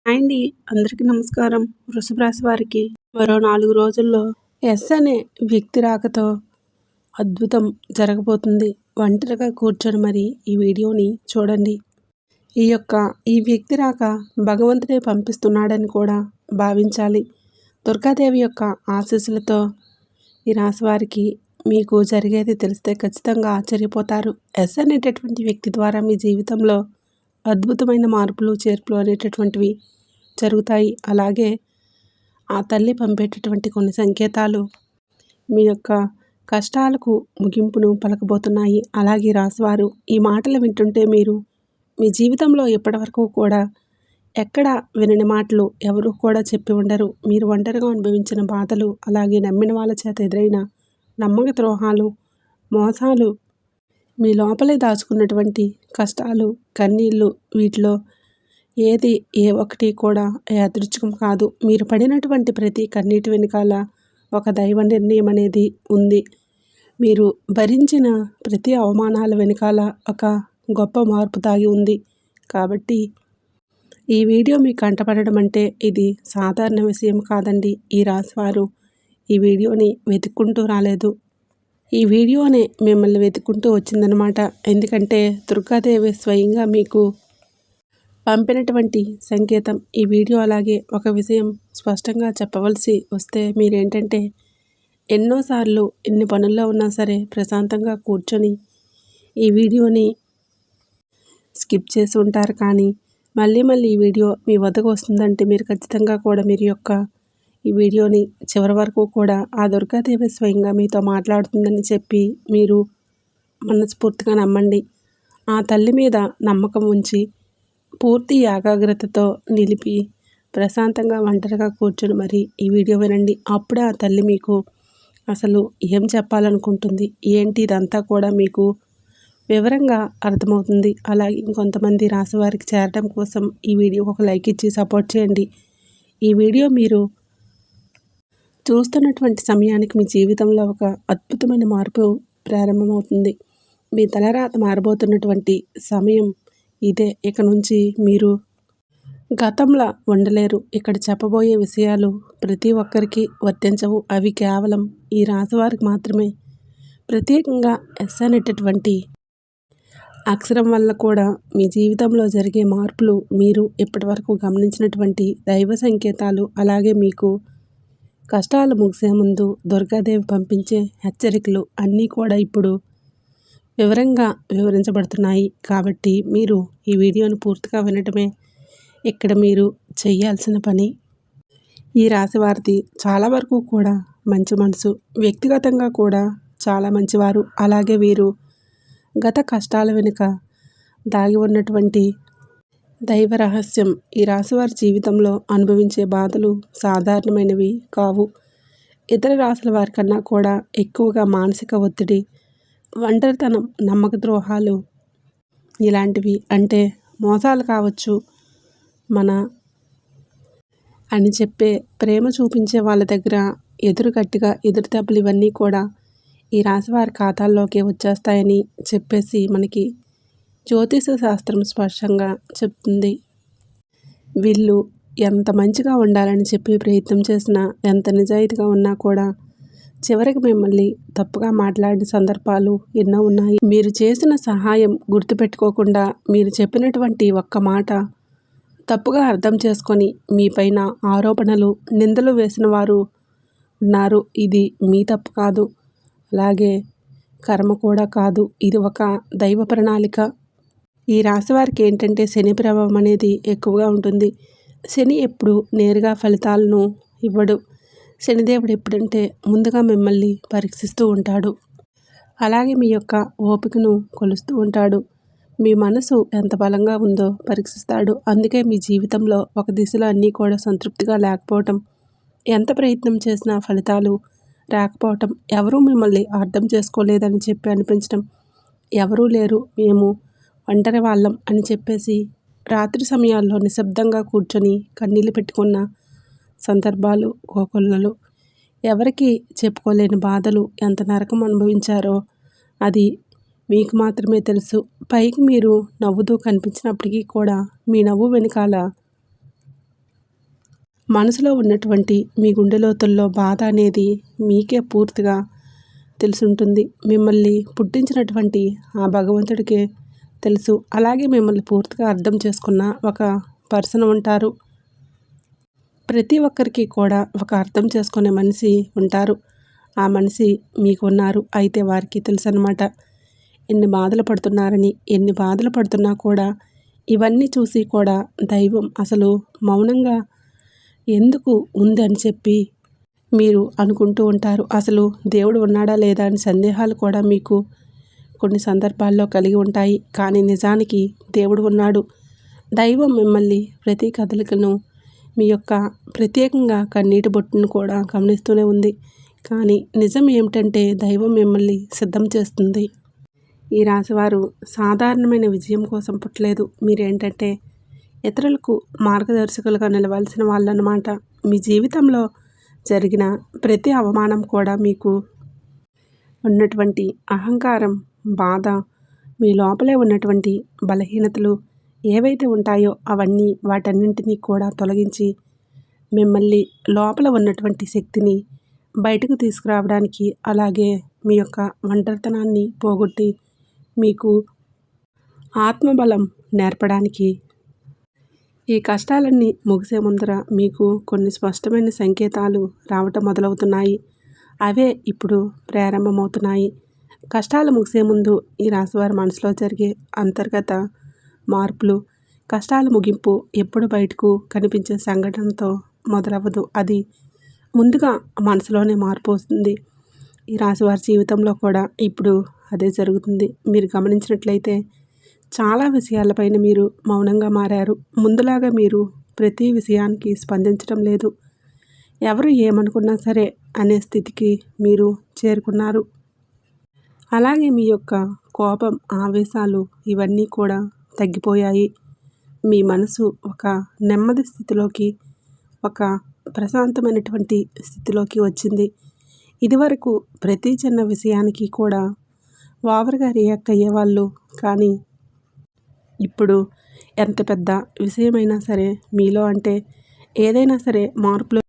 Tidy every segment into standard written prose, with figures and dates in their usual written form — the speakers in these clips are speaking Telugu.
హాయ్ అండి. అందరికీ నమస్కారం. వృషభ రాశి వారికి మరో 4 రోజుల్లో ఎస్ అనే వ్యక్తి రాకతో అద్భుతం జరగబోతుంది. ఒంటరిగా కూర్చొని మరి ఈ వీడియోని చూడండి. ఈ వ్యక్తి రాక భగవంతుడే పంపిస్తున్నాడని కూడా భావించాలి. దుర్గాదేవి యొక్క ఆశీస్సులతో ఈ రాశి వారికి మీకు జరిగేది తెలిస్తే ఖచ్చితంగా ఆశ్చర్యపోతారు. ఎస్ అనేటటువంటి వ్యక్తి ద్వారా మీ జీవితంలో అద్భుతమైన మార్పులు చేర్పులు అనేటటువంటివి జరుగుతాయి. అలాగే ఆ తల్లి పంపేటటువంటి కొన్ని సంకేతాలు మీ యొక్క కష్టాలకు ముగింపును పలకబోతున్నాయి. అలాగే రాశివారు ఈ మాటలు వింటుంటే మీరు మీ జీవితంలో ఇప్పటివరకు కూడా ఎక్కడ వినని మాటలు ఎవరు కూడా చెప్పి ఉండరు. మీరు ఒంటరిగా అనుభవించిన బాధలు, అలాగే నమ్మిన వాళ్ళ చేత ఎదురైన నమ్మక ద్రోహాలు, మోసాలు, మీ లోపలే దాచుకున్నటువంటి కష్టాలు, కన్నీళ్ళు, వీటిలో ఏది ఏ ఒక్కటి కూడా యాదృచ్ఛికం కాదు. మీరు పడినటువంటి ప్రతి కన్నీటి వెనుకాల ఒక దైవ నిర్ణయం అనేది ఉంది. మీరు భరించిన ప్రతి అవమానాల వెనుకాల ఒక గొప్ప మార్పు దాగి ఉంది. కాబట్టి ఈ వీడియో మీకు కంటపడడం అంటే ఇది సాధారణ విషయం కాదండి. ఈ రాశివారు ఈ వీడియోని వెతుక్కుంటూ రాలేదు. ఈ వీడియోనే మిమ్మల్ని వెతుక్కుంటూ వచ్చిందనమాట. ఎందుకంటే దుర్గాదేవి స్వయంగా మీకు పంపినటువంటి సంకేతం ఈ వీడియో. అలాగే ఒక విషయం స్పష్టంగా చెప్పవలసి వస్తే మీరేంటంటే ఎన్నోసార్లు ఎన్ని పనుల్లో ఉన్నా సరే ప్రశాంతంగా కూర్చొని ఈ వీడియోని స్కిప్ చేసి ఉంటారు. కానీ మళ్ళీ ఈ వీడియో మీ వద్దకు వస్తుందంటే మీరు ఖచ్చితంగా కూడా ఈ వీడియోని చివరి వరకు కూడా ఆ దుర్గాదేవి స్వయంగా మీతో మాట్లాడుతుందని చెప్పి మీరు మనస్ఫూర్తిగా నమ్మండి. ఆ తల్లి మీద నమ్మకం ఉంచి పూర్తి ఏకాగ్రతతో నిలిపి ప్రశాంతంగా ఒంటరిగా కూర్చొని మరి ఈ వీడియో వినండి. అప్పుడే ఆ తల్లి మీకు అసలు ఏం చెప్పాలనుకుంటుంది, ఏంటి ఇదంతా కూడా మీకు వివరంగా అర్థమవుతుంది. అలాగే ఇంకొంతమంది రాశివారికి చేరడం కోసం ఈ వీడియోకి ఒక లైక్ ఇచ్చి సపోర్ట్ చేయండి. ఈ వీడియో మీరు చూస్తున్నటువంటి సమయానికి మీ జీవితంలో ఒక అద్భుతమైన మార్పు ప్రారంభమవుతుంది. మీ తలరాత మారబోతున్నటువంటి సమయం ఇదే. ఇక నుంచి మీరు గతంలో ఉండలేరు. ఇక్కడ చెప్పబోయే విషయాలు ప్రతి ఒక్కరికి వర్తించవు. అవి కేవలం ఈ రాశివారికి మాత్రమే. ప్రత్యేకంగా ఎస్ అనేటటువంటి అక్షరం వల్ల కూడా మీ జీవితంలో జరిగే మార్పులు, మీరు ఇప్పటివరకు గమనించినటువంటి దైవ సంకేతాలు, అలాగే మీకు కష్టాలు ముగిసే ముందు దుర్గాదేవి పంపించే హెచ్చరికలు అన్నీ కూడా ఇప్పుడు వివరంగా వివరించబడుతున్నాయి. కాబట్టి మీరు ఈ వీడియోను పూర్తిగా వినటమే ఇక్కడ మీరు చేయాల్సిన పని. ఈ రాశి వారిది చాలా వరకు కూడా మంచి మనసు, వ్యక్తిగతంగా కూడా చాలా మంచివారు. అలాగే వీరు గత కష్టాల వెనుక దాగి ఉన్నటువంటి దైవ రహస్యం. ఈ రాశివారి జీవితంలో అనుభవించే బాధలు సాధారణమైనవి కావు. ఇతర రాశుల వారికన్నా కూడా ఎక్కువగా మానసిక ఒత్తిడి, ఒంటరితనం, నమ్మక ద్రోహాలు ఇలాంటివి, అంటే మోసాలు కావచ్చు, మన అని చెప్పే ప్రేమ చూపించే వాళ్ళ దగ్గర గట్టిగా ఎదురు దెబ్బలు, ఇవన్నీ కూడా ఈ రాశివారి ఖాతాల్లోకి వచ్చేస్తాయని చెప్పేసి మనకి జ్యోతిష శాస్త్రం స్పష్టంగా చెప్తుంది. వీళ్ళు ఎంత మంచిగా ఉండాలని చెప్పి ప్రయత్నం చేసినా, ఎంత నిజాయితీగా ఉన్నా కూడా చివరికి మిమ్మల్ని తప్పుగా మాట్లాడిన సందర్భాలు ఎన్నో ఉన్నాయి. మీరు చేసిన సహాయం గుర్తుపెట్టుకోకుండా మీరు చెప్పినటువంటి ఒక్క మాట తప్పుగా అర్థం చేసుకొని మీపైన ఆరోపణలు, నిందలు వేసిన వారు ఉన్నారు. ఇది మీ తప్పు కాదు, అలాగే కర్మ కూడా కాదు. ఇది ఒక దైవ ప్రణాళిక. ఈ రాశి వారికి ఏంటంటే శని ప్రభావం అనేది ఎక్కువగా ఉంటుంది. శని ఎప్పుడు నేరుగా ఫలితాలను ఇవ్వడు. శనిదేవుడు ఎప్పుడంటే ముందుగా మిమ్మల్ని పరీక్షిస్తూ ఉంటాడు. అలాగే మీ యొక్క ఓపికను కొలుస్తూ ఉంటాడు. మీ మనసు ఎంత బలంగా ఉందో పరీక్షిస్తాడు. అందుకే మీ జీవితంలో ఒక దిశలో అన్నీ కూడా సంతృప్తిగా లేకపోవటం, ఎంత ప్రయత్నం చేసినా ఫలితాలు రాకపోవటం, ఎవరూ మిమ్మల్ని అర్థం చేసుకోలేదని చెప్పి అనిపించడం, ఎవరూ లేరు, మేము ఒంటరి వాళ్ళం అని చెప్పేసి రాత్రి సమయాల్లో నిశ్శబ్దంగా కూర్చొని కన్నీళ్ళు పెట్టుకున్న సందర్భాలు కోకొల్లలు. ఎవరికి చెప్పుకోలేని బాధలు, ఎంత నరకం అనుభవించారో అది మీకు మాత్రమే తెలుసు. పైకి మీరు నవ్వుతూ కనిపించినప్పటికీ కూడా మీ నవ్వు వెనకాల మనసులో ఉన్నటువంటి మీ గుండె లోతుల్లో బాధ అనేది మీకే పూర్తిగా తెలుసుంటుంది. మిమ్మల్ని పుట్టించినటువంటి ఆ భగవంతుడికే తెలుసు. అలాగే మిమ్మల్ని పూర్తిగా అర్థం చేసుకున్న ఒక పర్సన్ ఉంటారు. ప్రతి ఒక్కరికి కూడా ఒక అర్థం చేసుకునే మనిషి ఉంటారు. ఆ మనిషి మీకు ఉన్నారు. అయితే వారికి తెలుసన్నమాట ఎన్ని బాధలు పడుతున్నారని. ఎన్ని బాధలు పడుతున్నా కూడా ఇవన్నీ చూసి కూడా దైవం అసలు మౌనంగా ఎందుకు ఉంది అని చెప్పి మీరు అనుకుంటూ ఉంటారు. అసలు దేవుడు ఉన్నాడా లేదా అని సందేహాలు కూడా మీకు కొన్ని సందర్భాల్లో కలిగి ఉంటాయి. కానీ నిజానికి దేవుడు ఉన్నాడు. దైవం మిమ్మల్ని ప్రతి కదలికను మీ యొక్క ప్రత్యేకంగా కన్నీటి బొట్టును కూడా గమనిస్తూనే ఉంది. కానీ నిజం ఏమిటంటే దైవం మిమ్మల్ని సిద్ధం చేస్తుంది. ఈ రాశివారు సాధారణమైన విజయం కోసం పుట్టలేదు. మీరేంటంటే ఇతరులకు మార్గదర్శకులుగా నిలవాల్సిన వాళ్ళన్నమాట. మీ జీవితంలో జరిగిన ప్రతి అవమానం కూడా మీకు ఉన్నటువంటి అహంకారం, బాధ, మీ లోపలే ఉన్నటువంటి బలహీనతలు ఏవైతే ఉంటాయో అవన్నీ వాటన్నింటినీ కూడా తొలగించి మిమ్మల్ని లోపల ఉన్నటువంటి శక్తిని బయటకు తీసుకురావడానికి, అలాగే మీ యొక్క ఒంటరితనాన్ని పోగొట్టి మీకు ఆత్మబలం నేర్పడానికి ఈ కష్టాలన్నీ ముగిసే ముందర మీకు కొన్ని స్పష్టమైన సంకేతాలు రావటం మొదలవుతున్నాయి. అవే ఇప్పుడు ప్రారంభమవుతున్నాయి. కష్టాలు ముగిసే ముందు ఈ రాశివారి మనసులో జరిగే అంతర్గత మార్పులు, కష్టాల ముగింపు ఎప్పుడు బయటకు కనిపించే సంఘటనతో మొదలవ్వదు. అది ముందుగా మనసులోనే మార్పు వస్తుంది. ఈ రాశివారి జీవితంలో కూడా ఇప్పుడు అదే జరుగుతుంది. మీరు గమనించినట్లయితే చాలా విషయాలపైన మీరు మౌనంగా మారారు. ముందులాగా మీరు ప్రతి విషయానికి స్పందించడం లేదు. ఎవరు ఏమనుకున్నా సరే అనే స్థితికి మీరు చేరుకున్నారు. అలాగే మీ యొక్క కోపం, ఆవేశాలు ఇవన్నీ కూడా తగ్గిపోయాయి. మీ మనసు ఒక నెమ్మది స్థితిలోకి, ఒక ప్రశాంతమైనటువంటి స్థితిలోకి వచ్చింది. ఇదివరకు ప్రతి చిన్న విషయానికి కూడా ఓవర్గా రియాక్ట్ అయ్యేవాళ్ళు. కానీ ఇప్పుడు ఎంత పెద్ద విషయమైనా సరే మీలో అంటే ఏదైనా సరే మార్పులు,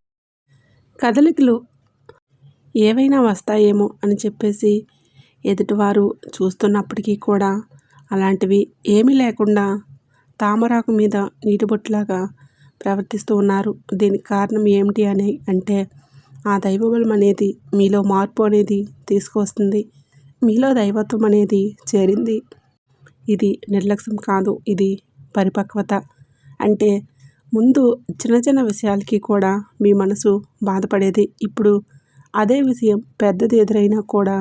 కదలికలు ఏవైనా వస్తాయేమో అని చెప్పేసి ఎదుటివారు చూస్తున్నప్పటికీ కూడా అలాంటివి ఏమీ లేకుండా తామరాకు మీద నీటిబొట్టులాగా ప్రవర్తిస్తూ ఉన్నారు. దీనికి కారణం ఏమిటి అని అంటే ఆ దైవబలం అనేది మీలో మార్పు అనేది తీసుకువస్తుంది. మీలో దైవత్వం అనేది చేరింది. ఇది నిర్లక్ష్యం కాదు, ఇది పరిపక్వత. అంటే ముందు చిన్న చిన్న విషయాలకి కూడా మీ మనసు బాధపడేది. ఇప్పుడు అదే విషయం పెద్దది ఎదురైనా కూడా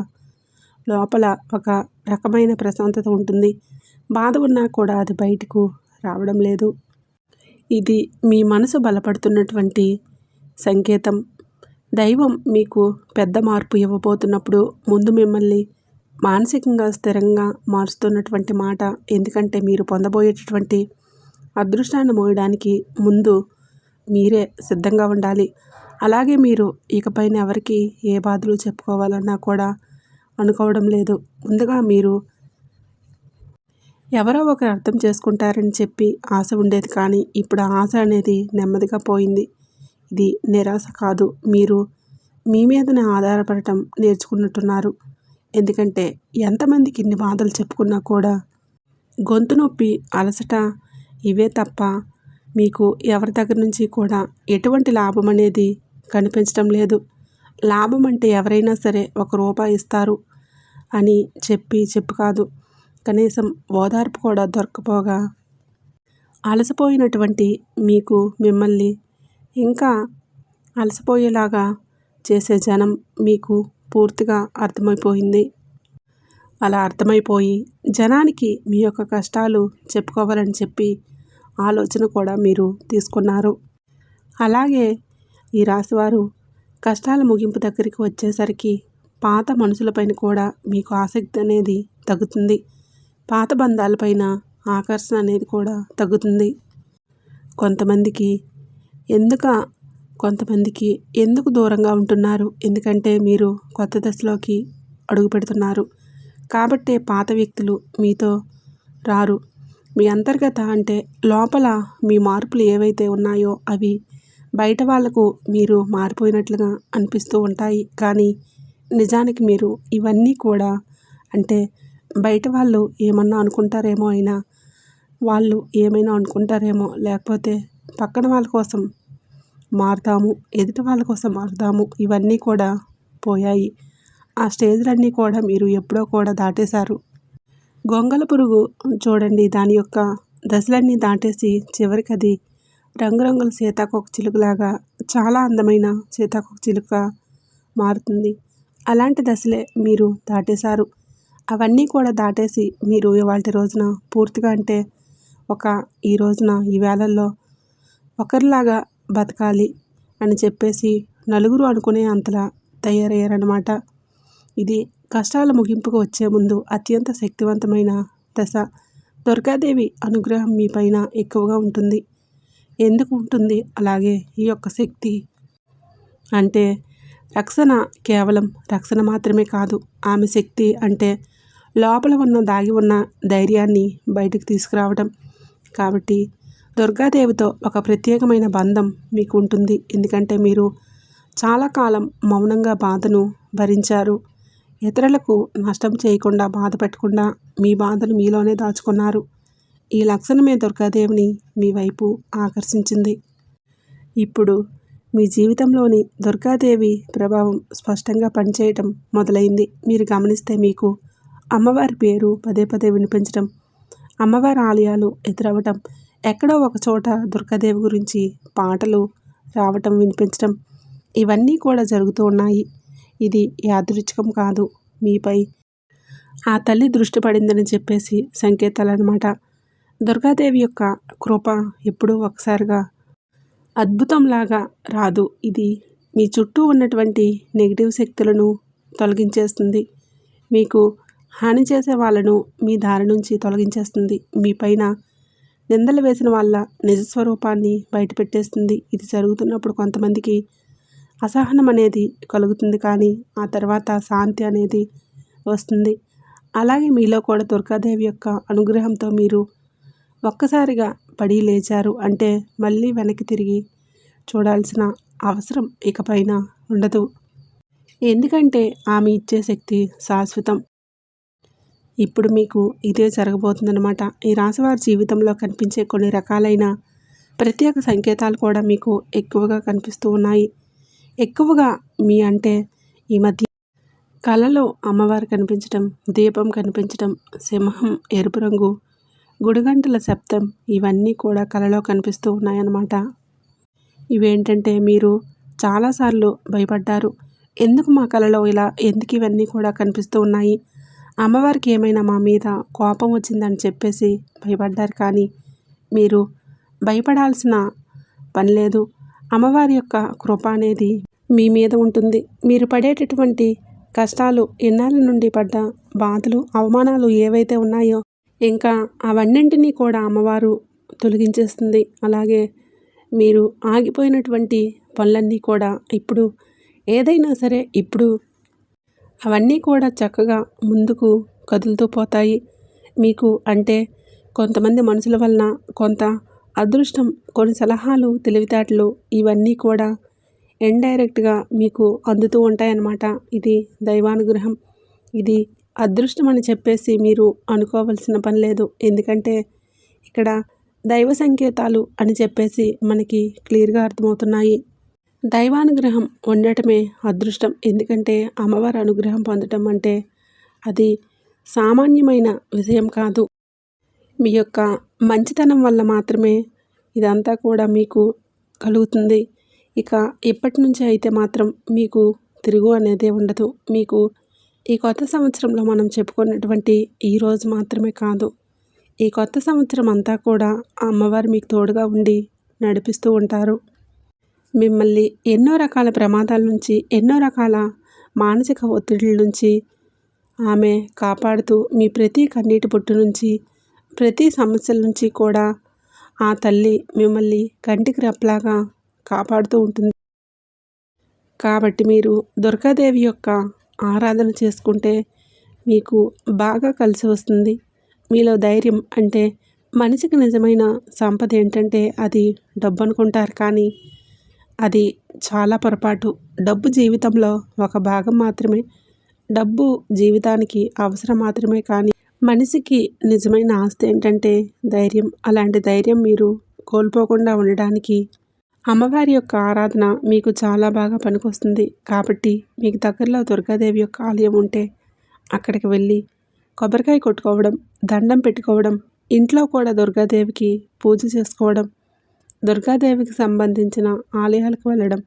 లోపల ఒక రకమైన ప్రశాంతత ఉంటుంది. బాధ ఉన్నా కూడా అది బయటకు రావడం లేదు. ఇది మీ మనసు బలపడుతున్నటువంటి సంకేతం. దైవం మీకు పెద్ద మార్పు ఇవ్వబోతున్నప్పుడు ముందు మిమ్మల్ని మానసికంగా స్థిరంగా మారుస్తున్నటువంటి మాట. ఎందుకంటే మీరు పొందబోయేటటువంటి అదృష్టాన్ని మోయడానికి ముందు మీరే సిద్ధంగా ఉండాలి. అలాగే మీరు ఇకపైన ఎవరికి ఏ బాధలు చెప్పుకోవాలన్నా కూడా అనుకోవడం లేదు. ముందుగా మీరు ఎవరో ఒకరు అర్థం చేసుకుంటారని చెప్పి ఆశ ఉండేది. కానీ ఇప్పుడు ఆ ఆశ అనేది నెమ్మదిగా పోయింది. ఇది నిరాశ కాదు, మీరు మీ మీదనే ఆధారపడటం నేర్చుకున్నట్టున్నారు. ఎందుకంటే ఎంతమందికి ఇన్ని బాధలు చెప్పుకున్నా కూడా గొంతు నొప్పి, అలసట ఇవే తప్ప మీకు ఎవరి దగ్గర నుంచి కూడా ఎటువంటి లాభం అనేది కనిపించడం లేదు. లాభం అంటే ఎవరైనా సరే ₹1 ఇస్తారు అని చెప్పు కాదు, కనీసం ఓదార్పు కూడా దొరకపోగా అలసిపోయినటువంటి మీకు మిమ్మల్ని ఇంకా అలసిపోయేలాగా చేసే జనం మీకు పూర్తిగా అర్థమైపోయింది. అలా అర్థమైపోయి జనానికి మీ యొక్క కష్టాలు చెప్పుకోవాలని చెప్పి ఆలోచన కూడా మీరు తీసుకున్నారు. అలాగే ఈ రాశివారు కష్టాల ముగింపు దగ్గరికి వచ్చేసరికి పాత మనుషులపైన కూడా మీకు ఆసక్తి అనేది తగ్గుతుంది. పాత బంధాలపైన ఆకర్షణ అనేది కూడా తగ్గుతుంది. కొంతమందికి ఎందుకు దూరంగా ఉంటున్నారు? ఎందుకంటే మీరు కొత్త దశలోకి అడుగు పెడుతున్నారు. కాబట్టే పాత వ్యక్తులు మీతో రారు. మీ అంతర్గత అంటే లోపల మీ మార్పులు ఏవైతే ఉన్నాయో అవి బయట వాళ్లకు మీరు మారిపోయినట్లుగా అనిపిస్తూ ఉంటాయి. కానీ నిజానికి మీరు ఇవన్నీ కూడా అంటే బయట వాళ్ళు ఏమన్నా అనుకుంటారేమో అయినా, వాళ్ళు ఏమైనా అనుకుంటారేమో, లేకపోతే పక్కన వాళ్ళ కోసం మారుతాము, ఎదుటి వాళ్ళ కోసం మారుతాము, ఇవన్నీ కూడా పోయాయి. ఆ స్టేజ్‌లన్నీ కూడా మీరు ఎప్పుడో కూడా దాటేశారు. గొంగళి పురుగు చూడండి, దాని యొక్క దశలన్నీ దాటేసి చివరికది రంగురంగుల సీతాకోకచిలుకలాగా చాలా అందమైన సీతాకోకచిలుక మారుతుంది. అలాంటి దశలే మీరు దాటేశారు. అవన్నీ కూడా దాటేసి మీరు ఇవాల్టి రోజున పూర్తిగా అంటే ఈ రోజున ఈ వేళల్లో ఒకరిలాగా బతకాలి అని చెప్పేసి నలుగురు అనుకునే అంతలా తయారయ్యారనమాట. ఇది కష్టాల ముగింపుకు వచ్చే ముందు అత్యంత శక్తివంతమైన దశ. దుర్గాదేవి అనుగ్రహం మీ పైన ఎక్కువగా ఉంటుంది. ఎందుకు ఉంటుంది అలాగే ఈ యొక్క శక్తి అంటే రక్షణ, కేవలం రక్షణ మాత్రమే కాదు. ఆమె శక్తి అంటే లోపల దాగి ఉన్న ధైర్యాన్ని బయటకు తీసుకురావడం. కాబట్టి దుర్గాదేవితో ఒక ప్రత్యేకమైన బంధం మీకు ఉంటుంది. ఎందుకంటే మీరు చాలా కాలం మౌనంగా బాధను భరించారు. ఇతరులకు నష్టం చేయకుండా, బాధ పెట్టకుండా మీ బాధను మీలోనే దాచుకున్నారు. ఈ లక్షణమే దుర్గాదేవిని మీ వైపు ఆకర్షించింది. ఇప్పుడు మీ జీవితంలోని దుర్గాదేవి ప్రభావం స్పష్టంగా పనిచేయటం మొదలైంది. మీరు గమనిస్తే మీకు అమ్మవారి పేరు పదే పదే వినిపించడం, అమ్మవారి ఆలయాలు ఎదురవ్వటం, ఎక్కడో ఒక చోట దుర్గాదేవి గురించి పాటలు రావటం, వినిపించడం, ఇవన్నీ కూడా జరుగుతూ ఉన్నాయి. ఇది యాదృచ్ఛికం కాదు. మీపై ఆ తల్లి దృష్టి పడిందని చెప్పేసి సంకేతాలన్నమాట. దుర్గాదేవి యొక్క కృప ఎప్పుడూ ఒకసారిగా అద్భుతంలాగా రాదు. ఇది మీ చుట్టూ ఉన్నటువంటి నెగిటివ్ శక్తులను తొలగించేస్తుంది. మీకు హాని చేసే వాళ్ళను మీ దారి నుంచి తొలగించేస్తుంది. మీ పైన నిందలు వేసిన వాళ్ళ నిజస్వరూపాన్ని బయటపెట్టేస్తుంది. ఇది జరుగుతున్నప్పుడు కొంతమందికి అసహనం అనేది కలుగుతుంది, కానీ ఆ తర్వాత శాంతి అనేది వస్తుంది. అలాగే మీలో కూడా దుర్గాదేవి యొక్క అనుగ్రహంతో మీరు ఒక్కసారిగా పడి లేచారు అంటే మళ్ళీ వెనక్కి తిరిగి చూడాల్సిన అవసరం ఇకపైన ఉండదు. ఎందుకంటే ఆమె ఇచ్చే శక్తి శాశ్వతం. ఇప్పుడు మీకు ఇదే జరగబోతుందన్నమాట. ఈ రాశివారి జీవితంలో కనిపించే కొన్ని రకాలైన ప్రత్యేక సంకేతాలు కూడా మీకు ఎక్కువగా కనిపిస్తూ ఉన్నాయి. ఎక్కువగా అంటే ఈ మధ్య కలలో అమ్మవారు కనిపించడం, దీపం కనిపించడం, సింహం ఎరుపు రంగు, గుడిగంటల శబ్దం, ఇవన్నీ కూడా కలలో కనిపిస్తూ ఉన్నాయన్నమాట. ఇవేంటంటే మీరు చాలాసార్లు భయపడ్డారు. ఎందుకు మా కలలో ఇలా, ఎందుకు ఇవన్నీ కూడా కనిపిస్తూ ఉన్నాయి, అమ్మవారికి ఏమైనా మా మీద కోపం వచ్చిందని చెప్పేసి భయపడ్డారు. కానీ మీరు భయపడాల్సిన పని లేదు. అమ్మవారి యొక్క కృప అనేది మీ మీద ఉంటుంది. మీరు పడేటటువంటి కష్టాలు, ఎన్నాళ్ళ నుండి పడ్డ బాధలు, అవమానాలు ఏవైతే ఉన్నాయో ఇంకా అవన్నింటినీ కూడా అమ్మవారు తొలగించేస్తుంది. అలాగే మీరు ఆగిపోయినటువంటి పనులన్నీ కూడా ఇప్పుడు ఏదైనా సరే ఇప్పుడు అవన్నీ కూడా చక్కగా ముందుకు కదులుతూ పోతాయి. మీకు అంటే కొంతమంది మనుషుల వలన కొంత అదృష్టం, కొన్ని సలహాలు, తెలివితేటలు, ఇవన్నీ కూడా ఇండైరెక్ట్గా మీకు అందుతూ ఉంటాయన్నమాట. ఇది దైవానుగ్రహం. ఇది అదృష్టం అని చెప్పేసి మీరు అనుకోవాల్సిన పని లేదు. ఎందుకంటే ఇక్కడ దైవ సంకేతాలు అని చెప్పేసి మనకి క్లియర్గా అర్థమవుతున్నాయి. దైవానుగ్రహం ఉండటమే అదృష్టం. ఎందుకంటే అమ్మవారి అనుగ్రహం పొందటం అంటే అది సామాన్యమైన విషయం కాదు. మీ యొక్క మంచితనం వల్ల మాత్రమే ఇదంతా కూడా మీకు కలుగుతుంది. ఇక ఇప్పటి నుంచి అయితే మాత్రం మీకు తిరుగు అనేదే ఉండదు. మీకు ఈ కొత్త సంవత్సరంలో మనం చెప్పుకున్నటువంటి ఈ రోజు మాత్రమే కాదు, ఈ కొత్త సంవత్సరం అంతా కూడా అమ్మవారు మీకు తోడుగా ఉండి నడిపిస్తూ ఉంటారు. మిమ్మల్ని ఎన్నో రకాల ప్రమాదాల నుంచి, ఎన్నో రకాల మానసిక ఒత్తిడిల నుంచి ఆమె కాపాడుతూ, మీ ప్రతి కన్నీటి పొట్టు నుంచి, ప్రతి సమస్యల నుంచి కూడా ఆ తల్లి మిమ్మల్ని కంటికి రెప్పలాగా కాపాడుతూ ఉంటుంది. కాబట్టి మీరు దుర్గాదేవి యొక్క ఆరాధన చేసుకుంటే మీకు బాగా కలిసి వస్తుంది. మీలో ధైర్యం అంటే మనిషికి నిజమైన సంపద ఏంటంటే అది డబ్బు అనుకుంటారు. కానీ అది చాలా పొరపాటు. డబ్బు జీవితంలో ఒక భాగం మాత్రమే. డబ్బు జీవితానికి అవసరం మాత్రమే, కానీ మనిషికి నిజమైన ఆస్తి ఏంటంటే ధైర్యం. అలాంటి ధైర్యం మీరు కోల్పోకుండా ఉండడానికి అమ్మవారి యొక్క ఆరాధన మీకు చాలా బాగా పనికొస్తుంది. కాబట్టి మీకు దగ్గరలో దుర్గాదేవి యొక్క ఆలయం ఉంటే అక్కడికి వెళ్ళి కొబ్బరికాయ కొట్టుకోవడం, దండం పెట్టుకోవడం, ఇంట్లో కూడా దుర్గాదేవికి పూజ చేసుకోవడం, దుర్గాదేవికి సంబంధించిన ఆలయాలకు వెళ్ళడం,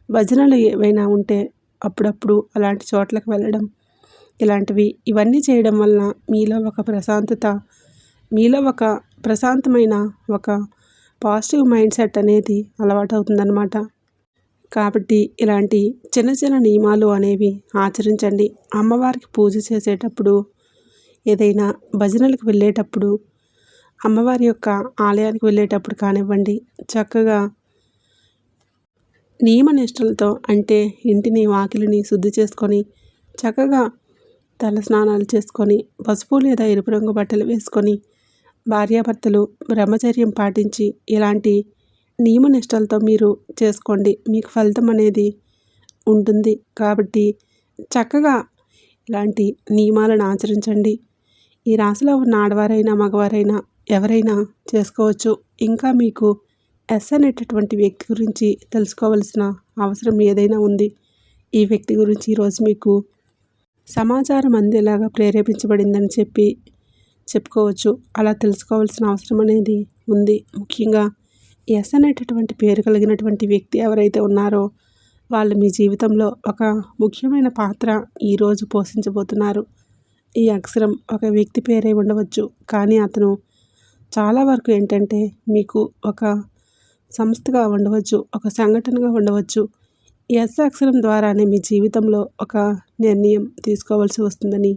భజనలు ఏవైనా ఉంటే అప్పుడప్పుడు అలాంటి చోట్లకు వెళ్ళడం, ఇవన్నీ చేయడం వలన మీలో ఒక ప్రశాంతత, మీలో ఒక ప్రశాంతమైన ఒక పాజిటివ్ మైండ్ సెట్ అనేది అలవాటవుతుందన్నమాట. కాబట్టి ఇలాంటి చిన్న చిన్న నియమాలు అనేవి ఆచరించండి. అమ్మవారికి పూజ చేసేటప్పుడు, ఏదైనా భజనలకు వెళ్ళేటప్పుడు, అమ్మవారి యొక్క ఆలయానికి వెళ్ళేటప్పుడు కానివ్వండి, చక్కగా నియమనిష్టలతో, అంటే ఇంటిని వాకిలిని శుద్ధి చేసుకొని చక్కగా తల స్నానాలు చేసుకొని పసుపు లేదా ఎరుపు రంగు బట్టలు వేసుకొని భార్యాభర్తలు బ్రహ్మచర్యం పాటించి ఇలాంటి నియమనిష్టలతో మీరు చేసుకోండి. మీకు ఫలితం అనేది ఉంటుంది. కాబట్టి చక్కగా ఇలాంటి నియమాలను ఆచరించండి. ఈ రాశిలో ఉన్న ఆడవారైనా మగవారైనా ఎవరైనా చేసుకోవచ్చు. ఇంకా మీకు ఎస్ అనేటటువంటి వ్యక్తి గురించి తెలుసుకోవాల్సిన అవసరం ఏదైనా ఉంది. ఈ వ్యక్తి గురించి ఈరోజు మీకు సమాచారం అందేలాగా ప్రేరేపించబడిందని చెప్పుకోవచ్చు. అలా తెలుసుకోవాల్సిన అవసరం అనేది ఉంది. ముఖ్యంగా ఎస్ అనేటటువంటి పేరు కలిగినటువంటి వ్యక్తి ఎవరైతే ఉన్నారో వాళ్ళు మీ జీవితంలో ఒక ముఖ్యమైన పాత్ర ఈరోజు పోషించబోతున్నారు. ఈ అక్షరం ఒక వ్యక్తి పేరే ఉండవచ్చు, కానీ అతను చాలా వరకు ఏంటంటే మీకు ఒక సంస్థగా ఉండవచ్చు, ఒక సంఘటనగా ఉండవచ్చు. ఎస్ అక్షరం ద్వారానే మీ జీవితంలో ఒక నిర్ణయం తీసుకోవాల్సి వస్తుందని,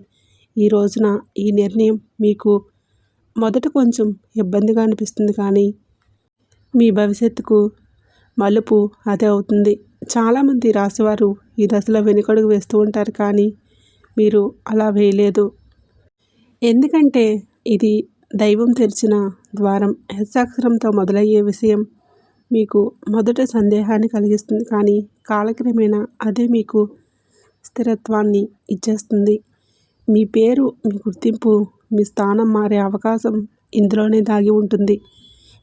ఈ రోజున ఈ నిర్ణయం మీకు మొదట కొంచెం ఇబ్బందిగా అనిపిస్తుంది, కానీ మీ భవిష్యత్తుకు మలుపు అదే అవుతుంది. చాలామంది రాశివారు ఈ దశలో వెనుకడుగు వేస్తూ ఉంటారు, కానీ మీరు అలా వేయలేదు. ఎందుకంటే ఇది దైవం తెరిచిన ద్వారం. ఎస్ అక్షరంతో మొదలయ్యే విషయం మీకు మొదట సందేహాన్ని కలిగిస్తుంది, కానీ కాలక్రమేణా అదే మీకు స్థిరత్వాన్ని ఇచ్చేస్తుంది. మీ పేరు, మీ గుర్తింపు, మీ స్థానం మారే అవకాశం ఇందులోనే దాగి ఉంటుంది.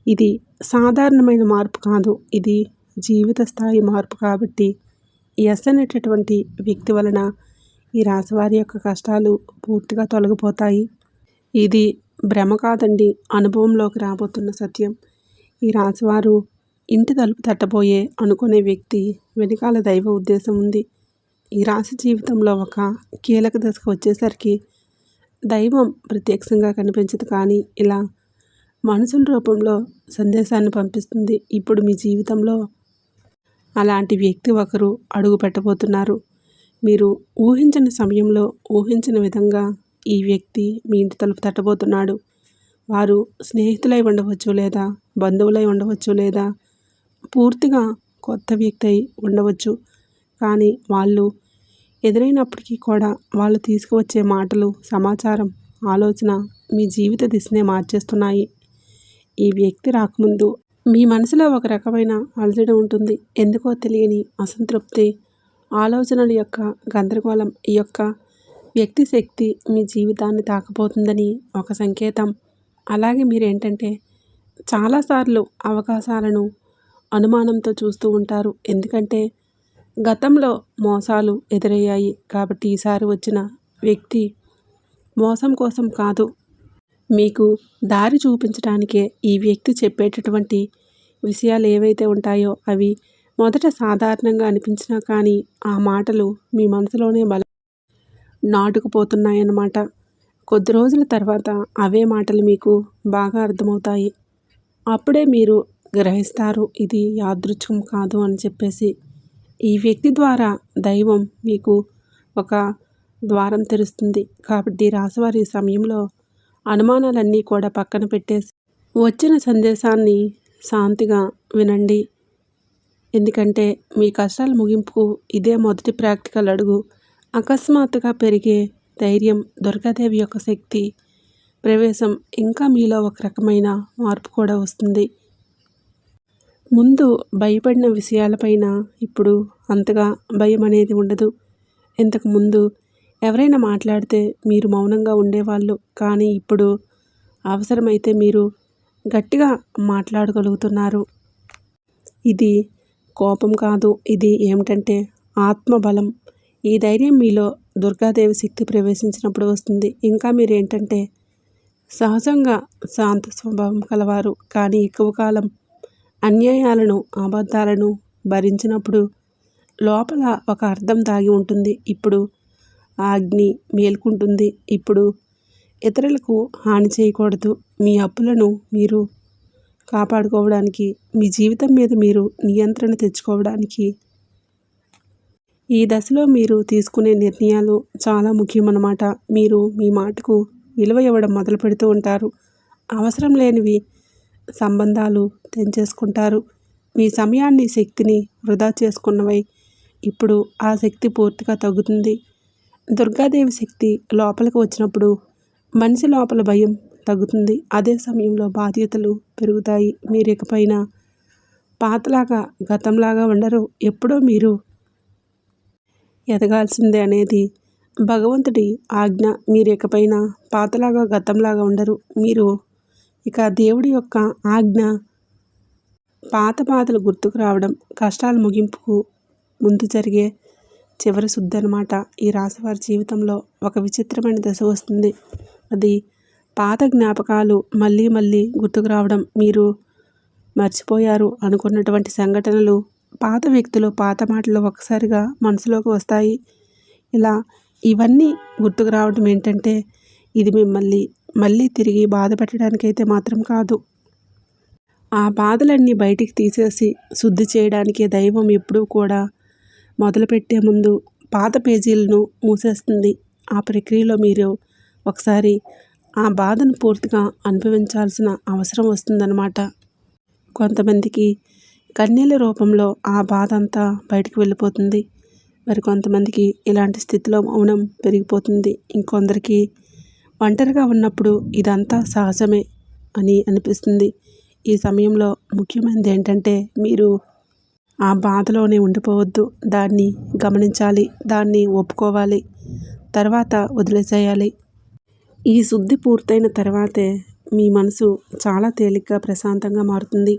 ఇది సాధారణమైన మార్పు కాదు, ఇది జీవిత స్థాయి మార్పు. కాబట్టి ఎస్ అనేటటువంటి వ్యక్తి వలన ఈ రాశివారి యొక్క కష్టాలు పూర్తిగా తొలగిపోతాయి. ఇది భ్రమ కాదండి, అనుభవంలోకి రాబోతున్న సత్యం. ఈ రాశివారు ఇంటి తలుపు తట్టబోయే అనుకునే వ్యక్తి వెనకాల దైవ ఉద్దేశం ఉంది. ఈ రాశి జీవితంలో ఒక కీలక దశకు వచ్చేసరికి దైవం ప్రత్యక్షంగా కనిపించదు, కానీ ఇలా మనుషుల రూపంలో సందేశాన్ని పంపిస్తుంది. ఇప్పుడు మీ జీవితంలో అలాంటి వ్యక్తి ఒకరు అడుగు పెట్టబోతున్నారు. మీరు ఊహించని సమయంలో, ఊహించిన విధంగా ఈ వ్యక్తి మీ ఇంటి తలుపు తట్టబోతున్నాడు. వారు స్నేహితులై ఉండవచ్చు, లేదా బంధువులై ఉండవచ్చు, లేదా పూర్తిగా కొత్త వ్యక్తి అయి ఉండవచ్చు. కానీ వాళ్ళు ఎదురైనప్పటికీ కూడా వాళ్ళు తీసుకువచ్చే మాటలు, సమాచారం, ఆలోచన మీ జీవిత దిశనే మార్చేస్తున్నాయి. ఈ వ్యక్తి రాకముందు మీ మనసులో ఒక రకమైన అలజడి ఉంటుంది. ఎందుకో తెలియని అసంతృప్తి, ఆలోచనల యొక్క గందరగోళం. ఈ యొక్క వ్యక్తి శక్తి మీ జీవితాన్ని తాకబోతుందని ఒక సంకేతం. అలాగే మీరేంటంటే చాలాసార్లు అవకాశాలను అనుమానంతో చూస్తూ ఉంటారు. ఎందుకంటే గతంలో మోసాలు ఎదురయ్యాయి. కాబట్టి ఈసారి వచ్చిన వ్యక్తి మోసం కోసం కాదు, మీకు దారి చూపించడానికే ఈ వ్యక్తి చెప్పేటటువంటి విషయాలు ఏవైతే ఉంటాయో అవి మొదట సాధారణంగా అనిపించినా, కానీ ఆ మాటలు మీ మనసులోనే నాటుకుపోతున్నాయన్నమాట. కొద్ది రోజుల తర్వాత అవే మాటలు మీకు బాగా అర్థమవుతాయి. అప్పుడే మీరు గ్రహిస్తారు ఇది యాదృచ్ఛికం కాదు అని చెప్పేసి. ఈ వ్యక్తి ద్వారా దైవం మీకు ఒక ద్వారం తెరుస్తుంది. కాబట్టి రాశివారి సమయంలో అనుమానాలన్నీ కూడా పక్కన పెట్టేసి వచ్చిన సందేశాన్ని శాంతిగా వినండి. ఎందుకంటే మీ కష్టాల ముగింపుకు ఇదే మొదటి ప్రాక్టికల్ అడుగు. అకస్మాత్తుగా పెరిగే ధైర్యం, దుర్గాదేవి యొక్క శక్తి ప్రవేశం, ఇంకా మీలో ఒక రకమైన మార్పు కూడా వస్తుంది. ముందు భయపడిన విషయాలపైన ఇప్పుడు అంతగా భయం అనేది ఉండదు. ఇంతకుముందు ఎవరైనా మాట్లాడితే మీరు మౌనంగా ఉండేవాళ్ళు. కానీ ఇప్పుడు అవసరమైతే మీరు గట్టిగా మాట్లాడగలుగుతున్నారు. ఇది కోపం కాదు. ఇది ఏమిటంటే ఆత్మబలం. ఈ ధైర్యం మీలో దుర్గాదేవి శక్తి ప్రవేశించినప్పుడు వస్తుంది. ఇంకా మీరేంటంటే సహజంగా శాంత స్వభావం కలవారు. కానీ ఎక్కువ కాలం అన్యాయాలను, అబద్ధాలను భరించినప్పుడు లోపల ఒక అర్థం దాగి ఉంటుంది. ఇప్పుడు ఆ అగ్ని మేల్కుంటుంది. ఇప్పుడు ఇతరులకు హాని చేయకూడదు. మీ హక్కులను మీరు కాపాడుకోవడానికి, మీ జీవితం మీద మీరు నియంత్రణ తెచ్చుకోవడానికి ఈ దశలో మీరు తీసుకునే నిర్ణయాలు చాలా ముఖ్యమన్నమాట. మీరు మీ మాటకు విలువ ఇవ్వడం మొదలు పెడుతూ ఉంటారు. అవసరం లేనివి సంబంధాలు తెంచేసుకుంటారు. మీ సమయాన్ని, శక్తిని వృధా చేసుకున్నవై ఇప్పుడు ఆ శక్తి పూర్తిగా తగ్గుతుంది. దుర్గాదేవి శక్తి లోపలికి వచ్చినప్పుడు మనిషి లోపల భయం తగ్గుతుంది. అదే సమయంలో బాధ్యతలు పెరుగుతాయి. మీరు ఇకపైన పాతలాగా, గతంలాగా ఉండరు. ఎప్పుడో మీరు ఎదగాల్సిందే అనేది భగవంతుడి ఆజ్ఞ. మీరు ఇకపైన పాతలాగా, గతంలాగా ఉండరు. మీరు ఇక దేవుడి యొక్క ఆజ్ఞ. పాత బాధలు గుర్తుకు రావడం కష్టాల ముగింపుకు ముందు జరిగే చివరి శుద్ధి అన్నమాట. ఈ రాశివారి జీవితంలో ఒక విచిత్రమైన దశ వస్తుంది. అది పాత జ్ఞాపకాలు మళ్ళీ మళ్ళీ గుర్తుకు రావడం. మీరు మర్చిపోయారు అనుకున్నటువంటి సంఘటనలు, పాత వ్యక్తులు, పాత మాటలు ఒక్కసారిగా మనసులోకి వస్తాయి. ఇలా ఇవన్నీ గుర్తుకు రావడం ఏంటంటే ఇది మిమ్మల్ని మళ్ళీ తిరిగి బాధ పెట్టడానికైతే మాత్రం కాదు. ఆ బాధలన్నీ బయటికి తీసేసి శుద్ధి చేయడానికే దైవం ఎప్పుడూ కూడా మొదలుపెట్టే ముందు పాత పేజీలను మూసేస్తుంది. ఆ ప్రక్రియలో మీరు ఒకసారి ఆ బాధను పూర్తిగా అనుభవించాల్సిన అవసరం వస్తుందన్నమాట. కొంతమందికి కన్నీళ్ళ రూపంలో ఆ బాధ అంతా బయటకు వెళ్ళిపోతుంది. మరి కొంతమందికి ఇలాంటి స్థితిలో మౌనం పెరిగిపోతుంది. ఇంకొందరికి ఒంటరిగా ఉన్నప్పుడు ఇదంతా సహజమే అని అనిపిస్తుంది. ఈ సమయంలో ముఖ్యమైనది ఏంటంటే మీరు ఆ బాధలోనే ఉండిపోవద్దు. దాన్ని గమనించాలి, దాన్ని ఒప్పుకోవాలి, తర్వాత వదిలేసేయాలి. ఈ శుద్ధి పూర్తయిన తర్వాతే మీ మనసు చాలా తేలిగ్గా, ప్రశాంతంగా మారుతుంది.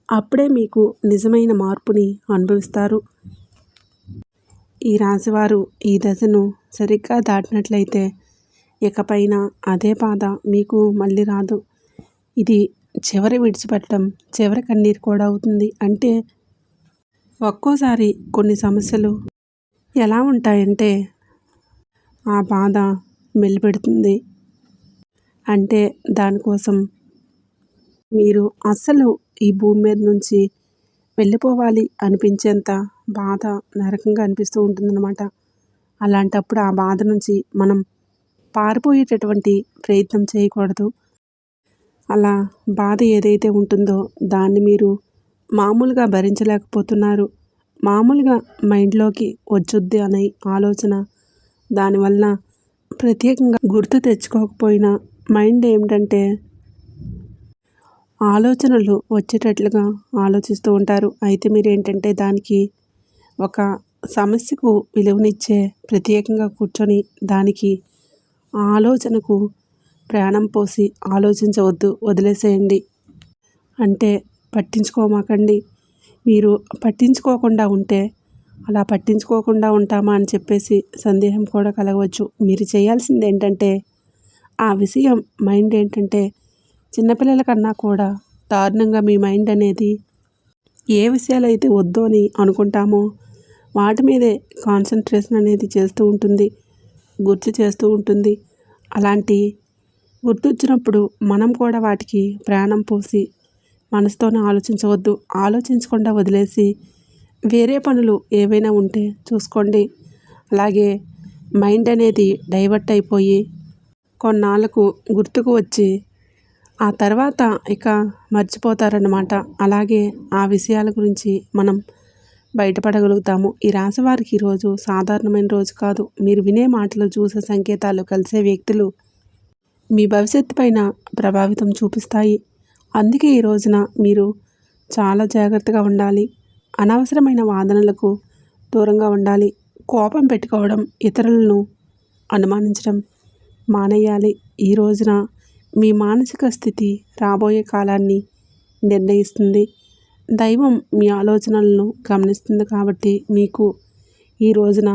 అప్పుడే మీకు నిజమైన మార్పుని అనుభవిస్తారు. ఈ రాశివారు ఈ దశను సరిగ్గా దాటినట్లయితే ఇకపైన అదే బాధ మీకు మళ్ళీ రాదు. ఇది చివరి విడిచిపెట్టడం, చివరి కన్నీరు కూడా అవుతుంది. అంటే ఒక్కోసారి కొన్ని సమస్యలు ఎలా ఉంటాయంటే ఆ బాధ మెలిపెడుతుంది. అంటే దానికోసం మీరు అస్సలు ఈ భూమి మీద నుంచి వెళ్ళిపోవాలి అనిపించేంత బాధ నరకంగా అనిపిస్తూ ఉంటుందన్నమాట. అలాంటప్పుడు ఆ బాధ నుంచి మనం పారిపోయేటటువంటి ప్రయత్నం చేయకూడదు. అలా బాధ ఏదైతే ఉంటుందో దాన్ని మీరు మామూలుగా భరించలేకపోతున్నారు. మామూలుగా మైండ్లోకి వచ్చుద్ది అనే ఆలోచన, దానివల్ల ప్రత్యేకంగా గుర్తు తెచ్చుకోకపోయినా మైండ్ ఏమిటంటే ఆలోచనలు వచ్చేటట్లుగా ఆలోచిస్తూ ఉంటారు. అయితే మీరేంటంటే దానికి ఒక సమస్యకు విలువనిచ్చే ప్రత్యేకంగా కూర్చొని దానికి ఆలోచనకు ప్రాణం పోసి ఆలోచించవద్దు, వదిలేసేయండి. అంటే పట్టించుకోమాకండి. మీరు పట్టించుకోకుండా ఉంటే అలా పట్టించుకోకుండా ఉంటామా అని చెప్పేసి సందేహం కూడా కలగవచ్చు. మీరు చేయాల్సింది ఏంటంటే ఆ విషయం మైండ్ ఏంటంటే చిన్నపిల్లల కన్నా కూడా దారుణంగా మీ మైండ్ అనేది ఏ విషయాలైతే వద్దు అని అనుకుంటామో వాటి మీదే కాన్సన్ట్రేషన్ అనేది చేస్తూ ఉంటుంది, గుర్తు చేస్తూ ఉంటుంది. అలాంటి గుర్తొచ్చినప్పుడు మనం కూడా వాటికి ప్రాణం పోసి మనసుతోనే ఆలోచించవద్దు. ఆలోచించకుండా వదిలేసి వేరే పనులు ఏవైనా ఉంటే చూసుకోండి. అలాగే మైండ్ అనేది డైవర్ట్ అయిపోయి కొన్నాళ్ళకు గుర్తుకు వచ్చి ఆ తర్వాత ఇక మర్చిపోతారన్నమాట. అలాగే ఆ విషయాల గురించి మనం బయటపడగలుగుతాము. ఈ రాశివారికి ఈరోజు సాధారణమైన రోజు కాదు. మీరు వినే మాటలు, చూసే సంకేతాలు, కలిసే వ్యక్తులు మీ భవిష్యత్తు పైన ప్రభావితం చూపిస్తాయి. అందుకే ఈ రోజున మీరు చాలా జాగ్రత్తగా ఉండాలి. అనవసరమైన వాదనలకు దూరంగా ఉండాలి. కోపం పెట్టుకోవడం, ఇతరులను అనుమానించడం మానేయాలి. ఈ రోజున మీ మానసిక స్థితి రాబోయే కాలాన్ని నిర్ణయిస్తుంది. దైవం మీ ఆలోచనలను గమనిస్తుంది కాబట్టి మీకు ఈ రోజున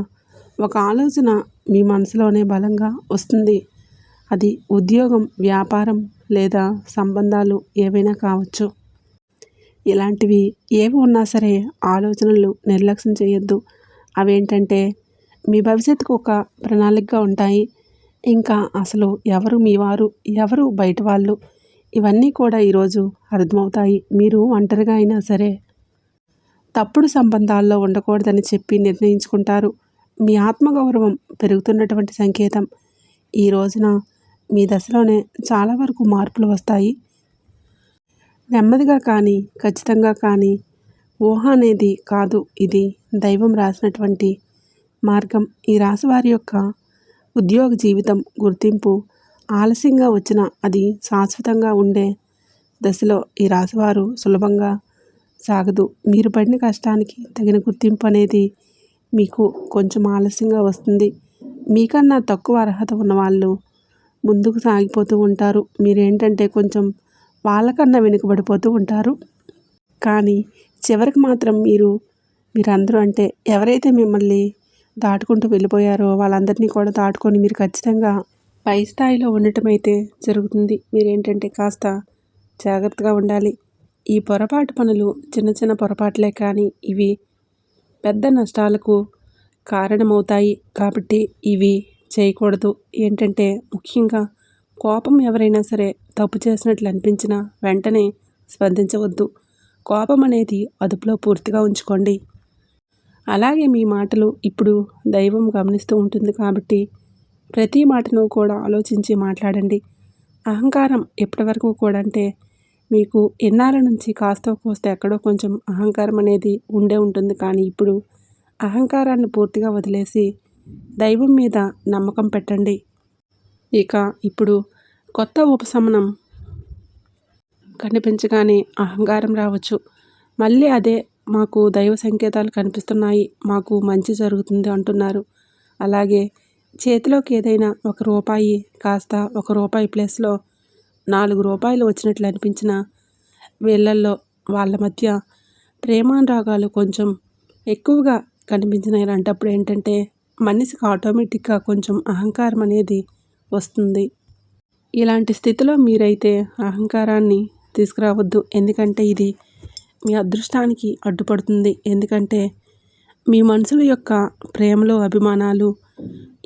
ఒక ఆలోచన మీ మనసులోనే బలంగా వస్తుంది. అది ఉద్యోగం, వ్యాపారం లేదా సంబంధాలు ఏవైనా కావచ్చు. ఇలాంటివి ఏవి ఉన్నా సరే ఆలోచనలు నిర్లక్ష్యం చేయొద్దు. అవేంటంటే మీ భవిష్యత్తుకు ఒక ప్రణాళికగా ఉంటాయి. ఇంకా అసలు ఎవరు మీ వారు, ఎవరు బయట వాళ్ళు, ఇవన్నీ కూడా ఈరోజు అర్థమవుతాయి. మీరు ఒంటరిగా అయినా సరే తప్పుడు సంబంధాల్లో ఉండకూడదని చెప్పి నిర్ణయించుకుంటారు. మీ ఆత్మగౌరవం పెరుగుతున్నటువంటి సంకేతం. ఈ రోజున మీ దశలోనే చాలా వరకు మార్పులు వస్తాయి. నెమ్మదిగా కానీ ఖచ్చితంగా కానీ ఊహ అనేది కాదు, ఇది దైవం రాసినటువంటి మార్గం. ఈ రాశి వారి యొక్క ఉద్యోగ జీవితం గుర్తింపు ఆలస్యంగా వచ్చినా అది శాశ్వతంగా ఉండే దశలో ఈ రాశివారు సులభంగా సాగదు. మీరు పడిన కష్టానికి తగిన గుర్తింపు అనేది మీకు కొంచెం ఆలస్యంగా వస్తుంది. మీకన్నా తక్కువ అర్హత ఉన్నవాళ్ళు ముందుకు సాగిపోతూ ఉంటారు. మీరేంటంటే కొంచెం వాళ్ళకన్నా వెనుకబడిపోతూ ఉంటారు. కానీ చివరికి మాత్రం మీరందరూ అంటే ఎవరైతే మిమ్మల్ని దాటుకుంటూ వెళ్ళిపోయారో వాళ్ళందరినీ కూడా దాటుకొని మీరు ఖచ్చితంగా పై స్థాయిలో ఉండటం అయితే జరుగుతుంది. మీరేంటంటే కాస్త జాగ్రత్తగా ఉండాలి. ఈ పొరపాటు పనులు చిన్న చిన్న పొరపాట్లే కానీ ఇవి పెద్ద నష్టాలకు కారణమవుతాయి. కాబట్టి ఇవి చేయకూడదు. ఏంటంటే ముఖ్యంగా కోపం, ఎవరైనా సరే తప్పు చేసినట్లు అనిపించినా వెంటనే స్పందించవద్దు. కోపం అనేది అదుపులో పూర్తిగా ఉంచుకోండి. అలాగే మీ మాటలు ఇప్పుడు దైవం గమనిస్తూ ఉంటుంది కాబట్టి ప్రతి మాటను కూడా ఆలోచించి మాట్లాడండి. అహంకారం ఎప్పటి వరకు కూడా అంటే మీకు ఎన్నాళ్ళ నుంచి కాస్తో కోస్త ఎక్కడో కొంచెం అహంకారం అనేది ఉండే ఉంటుంది. కానీ ఇప్పుడు అహంకారాన్ని పూర్తిగా వదిలేసి దైవం మీద నమ్మకం పెట్టండి. ఇక ఇప్పుడు కొత్త ఉపశమనం కనిపించగానే అహంకారం రావచ్చు. మళ్ళీ అదే మాకు దైవ సంకేతాలు కనిపిస్తున్నాయి, మాకు మంచి జరుగుతుంది అంటున్నారు. అలాగే చేతిలోకి ఏదైనా ₹1 కాస్త ₹1 ప్లేస్లో ₹4 వచ్చినట్లు అనిపించిన వీళ్ళల్లో వాళ్ళ మధ్య ప్రేమానురాగాలు కొంచెం ఎక్కువగా కనిపించిన ఇలాంటప్పుడు ఏంటంటే మనిషికి ఆటోమేటిక్గా కొంచెం అహంకారం అనేది వస్తుంది. ఇలాంటి స్థితిలో మీరైతే అహంకారాన్ని తీసుకురావద్దు. ఎందుకంటే ఇది మీ అదృష్టానికి అడ్డుపడుతుంది. ఎందుకంటే మీ మనుషుల యొక్క ప్రేమలు, అభిమానాలు,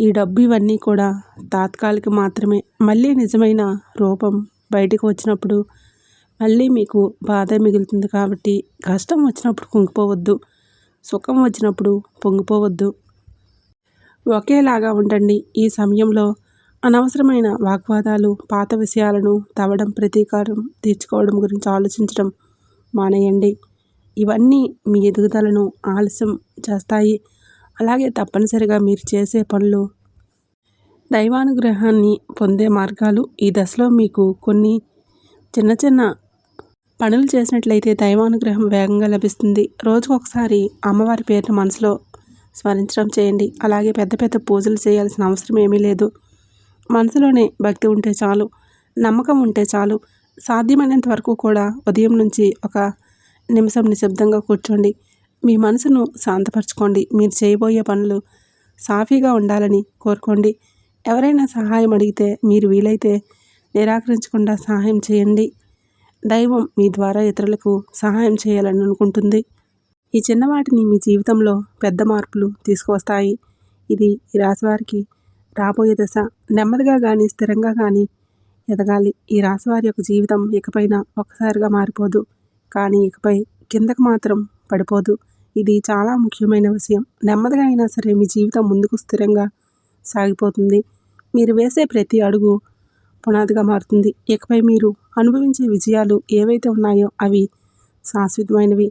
ఈ డబ్బు ఇవన్నీ కూడా తాత్కాలిక మాత్రమే. మళ్ళీ నిజమైన రూపం బయటకు వచ్చినప్పుడు మళ్ళీ మీకు బాధ మిగులుతుంది. కాబట్టి కష్టం వచ్చినప్పుడు కుంగిపోవద్దు, సుఖం వచ్చినప్పుడు పొంగిపోవద్దు. ఒకేలాగా ఉండండి. ఈ సమయంలో అనవసరమైన వాగ్వాదాలు, పాత విషయాలను తవ్వడం, ప్రతీకారం తీర్చుకోవడం గురించి ఆలోచించడం మానేయండి. ఇవన్నీ మీ ఎదుగుదలను ఆలస్యం చేస్తాయి. అలాగే తప్పనిసరిగా మీరు చేసే పనులు దైవానుగ్రహాన్ని పొందే మార్గాలు. ఈ దశలో మీకు కొన్ని చిన్న చిన్న పనులు చేసినట్లయితే దైవానుగ్రహం వేగంగా లభిస్తుంది. రోజుకొకసారి అమ్మవారి పేరును మనసులో స్మరించడం చేయండి. అలాగే పెద్ద పెద్ద పూజలు చేయాల్సిన అవసరం ఏమీ లేదు. మనసులోనే భక్తి ఉంటే చాలు, నమ్మకం ఉంటే చాలు. సాధ్యమైనంత వరకు కూడా ఉదయం నుంచి ఒక నిమిషం నిశ్శబ్దంగా కూర్చోండి. మీ మనసును శాంతపరచుకోండి. మీరు చేయబోయే పనులు సాఫీగా ఉండాలని కోరుకోండి. ఎవరైనా సహాయం అడిగితే మీరు వీలైతే నిరాకరించకుండా సహాయం చేయండి. దైవం మీ ద్వారా ఇతరులకు సహాయం చేయాలని అనుకుంటుంది. ఈ చిన్నవాటిని మీ జీవితంలో పెద్ద మార్పులు తీసుకువస్తాయి. ఇది ఈ రాశివారికి రాబోయే దశ. నెమ్మదిగా కానీ స్థిరంగా కానీ ఎదగాలి. ఈ రాశివారి యొక్క జీవితం ఇకపైన ఒక్కసారిగా మారిపోదు, కానీ ఇకపై కిందకు మాత్రం పడిపోదు. ఇది చాలా ముఖ్యమైన విషయం. నెమ్మదిగా అయినా సరే మీ జీవితం ముందుకు స్థిరంగా సాగిపోతుంది. మీరు వేసే ప్రతి అడుగు పునాదిగా మారుతుంది. ఇకపై మీరు అనుభవించే విజయాలు ఏవైతే ఉన్నాయో అవి శాశ్వతమైనవి,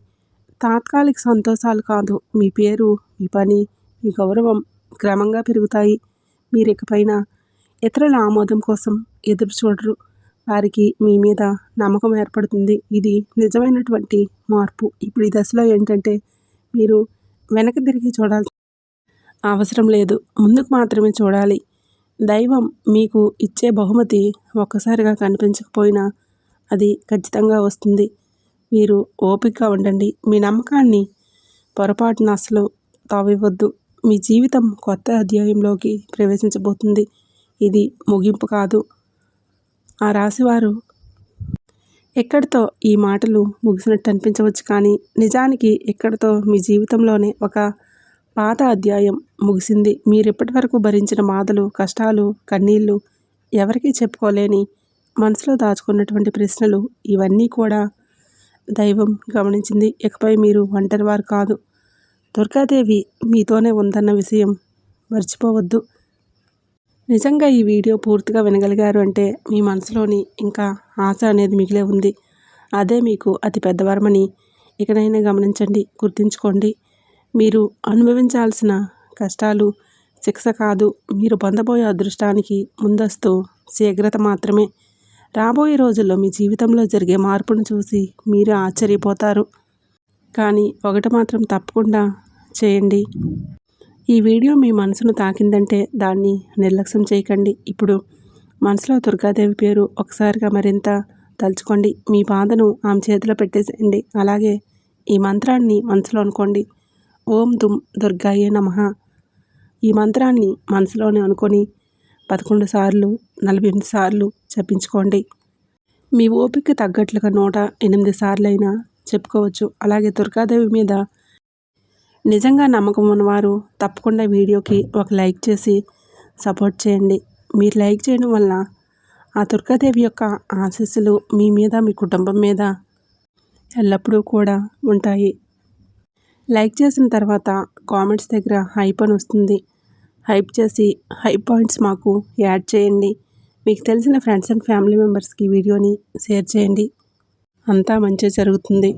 తాత్కాలిక సంతోషాలు కాదు. మీ పేరు, మీ పని, మీ గౌరవం క్రమంగా పెరుగుతాయి. మీరు ఇకపైన ఇతరుల ఆమోదం కోసం ఎదురు చూడరు. వారికి మీ మీద నమ్మకం ఏర్పడుతుంది. ఇది నిజమైనటువంటి మార్పు. ఇప్పుడు ఈ దశలో ఏంటంటే మీరు వెనక్కి తిరిగి చూడాల్సిన అవసరం లేదు. ముందుకు మాత్రమే చూడాలి. దైవం మీకు ఇచ్చే బహుమతి ఒక్కసారిగా కనిపించకపోయినా అది ఖచ్చితంగా వస్తుంది. మీరు ఓపికగా ఉండండి. మీ నమ్మకాన్ని పొరపాటున అసలు తావివ్వద్దు. మీ జీవితం కొత్త అధ్యాయంలోకి ప్రవేశించబోతుంది. ఇది ముగింపు కాదు. ఆ రాశివారు ఎక్కడితో ఈ మాటలు ముగిసినట్టు అనిపించవచ్చు, కానీ నిజానికి ఎక్కడితో మీ జీవితంలోనే ఒక పాత అధ్యాయం ముగిసింది. మీరు ఇప్పటివరకు భరించిన బాధలు, కష్టాలు, కన్నీళ్ళు, ఎవరికీ చెప్పుకోలేని మనసులో దాచుకున్నటువంటి ప్రశ్నలు, ఇవన్నీ కూడా దైవం గమనించింది. ఇకపై మీరు ఒంటరివారు కాదు. దుర్గాదేవి మీతోనే ఉందన్న విషయం మర్చిపోవద్దు. నిజంగా ఈ వీడియో పూర్తిగా వినగలిగారు అంటే మీ మనసులోని ఇంకా ఆశ అనేది మిగిలే ఉంది. అదే మీకు అతి పెద్ద వరమని ఇకనైనా గమనించండి. గుర్తుంచుకోండి, మీరు అనుభవించాల్సిన కష్టాలు శిక్ష కాదు. మీరు పొందబోయే అదృష్టానికి ముందస్తు శీఘ్రత మాత్రమే. రాబోయే రోజుల్లో మీ జీవితంలో జరిగే మార్పును చూసి మీరు ఆశ్చర్యపోతారు. కానీ ఒకటి మాత్రం తప్పకుండా చేయండి. ఈ వీడియో మీ మనసును తాకిందంటే దాన్ని నిర్లక్ష్యం చేయకండి. ఇప్పుడు మనసులో దుర్గాదేవి పేరు ఒకసారిగా మరింత తలుచుకోండి. మీ బాధను ఆమె చేతిలో పెట్టేసేయండి. అలాగే ఈ మంత్రాన్ని మనసులో అనుకోండి. ఓం దుమ్ దుర్గాయే నమః. ఈ మంత్రాన్ని మనసులోనే అనుకొని 11 సార్లు 48 సార్లు జపించుకోండి. మీ ఓపిక తగ్గట్లుగా 108 సార్లైనా చెప్పుకోవచ్చు. అలాగే దుర్గాదేవి మీద నిజంగా నమ్మకం ఉన్నవారు తప్పకుండా వీడియోకి ఒక లైక్ చేసి సపోర్ట్ చేయండి. మీరు లైక్ చేయడం వల్ల ఆ దుర్గాదేవి యొక్క ఆశీస్సులు మీ మీద, మీ కుటుంబం మీద ఎల్లప్పుడూ కూడా ఉంటాయి. లైక్ చేసిన తర్వాత కామెంట్స్ దగ్గర హైప్ అని వస్తుంది. హైప్ చేసి హైప్ పాయింట్స్ మాకు యాడ్ చేయండి. మీకు తెలిసిన ఫ్రెండ్స్ అండ్ ఫ్యామిలీ మెంబర్స్కి వీడియోని షేర్ చేయండి. అంతా మంచి జరుగుతుంది.